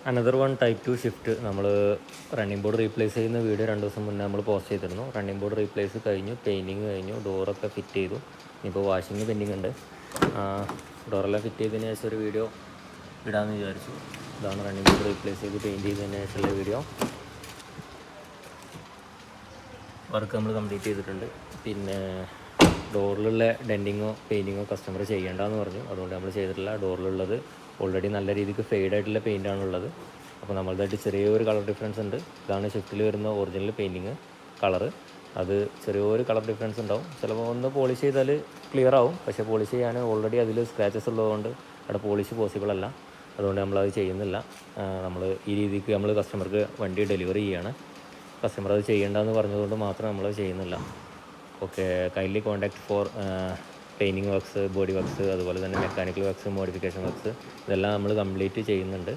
Another one type 2 shift നമ്മൾ running board replace ചെയ്യുന്ന video 2 ദിവസം മുന്നേ നമ്മൾ പോസ്റ്റ് ചെയ്തിരുന്നു. റണ്ണിങ് ബോർഡ് റീപ്ലേസ് കഴിഞ്ഞു, പെയിൻറ്റിങ് കഴിഞ്ഞു, ഡോറൊക്കെ ഫിറ്റ് ചെയ്തു. ഇപ്പോൾ വാഷിങ് പെൻഡിങ് ഉണ്ട്. ഡോറെല്ലാം ഫിറ്റ് ചെയ്തതിന് ശേഷം ഒരു വീഡിയോ ഇടാമെന്ന് വിചാരിച്ചു. ഇതാണ് റണ്ണിങ് ബോർഡ് റീപ്ലേസ് ചെയ്ത് പെയിൻറ്റ് ചെയ്തതിന് ശേഷമുള്ള വീഡിയോ. വർക്ക് നമ്മൾ കംപ്ലീറ്റ് ചെയ്തിട്ടുണ്ട്. പിന്നെ ഡോറിലുള്ള ഡെൻറ്റിങ്ങോ പെയിൻറ്റിങ്ങോ കസ്റ്റമർ ചെയ്യേണ്ടെന്ന് പറഞ്ഞു. അതുകൊണ്ട് നമ്മൾ ചെയ്തിട്ടില്ല. ഡോറിലുള്ളത് ഓൾറെഡി നല്ല രീതിക്ക് ഫെയ്ഡായിട്ടുള്ള പെയിൻ്റാണുള്ളത്. അപ്പോൾ നമ്മളതായിട്ട് ചെറിയൊരു കളർ ഡിഫറൻസ് ഉണ്ട്. ഇതാണ് ഷിഫ്റ്റിൽ വരുന്ന ഒറിജിനൽ പെയിൻറ്റിങ് കളറ്. അത് ചെറിയൊരു കളർ ഡിഫറൻസ് ഉണ്ടാവും. ചിലപ്പോൾ ഒന്ന് പോളിഷ് ചെയ്താൽ ക്ലിയർ ആവും. പക്ഷേ പോളിഷ് ചെയ്യാൻ ഓൾറെഡി അതിൽ സ്ക്രാച്ചസ് ഉള്ളതുകൊണ്ട് അവിടെ പോളിഷ് പോസിബിൾ അല്ല. അതുകൊണ്ട് നമ്മളത് ചെയ്യുന്നില്ല. നമ്മൾ ഈ രീതിക്ക് നമ്മൾ കസ്റ്റമർക്ക് വണ്ടി ഡെലിവറി ചെയ്യാണ്. കസ്റ്റമർ അത് ചെയ്യേണ്ടെന്ന് പറഞ്ഞതുകൊണ്ട് മാത്രം നമ്മളത് ചെയ്യുന്നില്ല. Okay, kindly contact four painting works, body works, അതുപോലെ തന്നെ മെക്കാനിക്കൽ വർക്ക്സ്, മോഡിഫിക്കേഷൻ വർക്ക്സ്, ഇതെല്ലാം നമ്മൾ കംപ്ലീറ്റ് ചെയ്യുന്നുണ്ട്.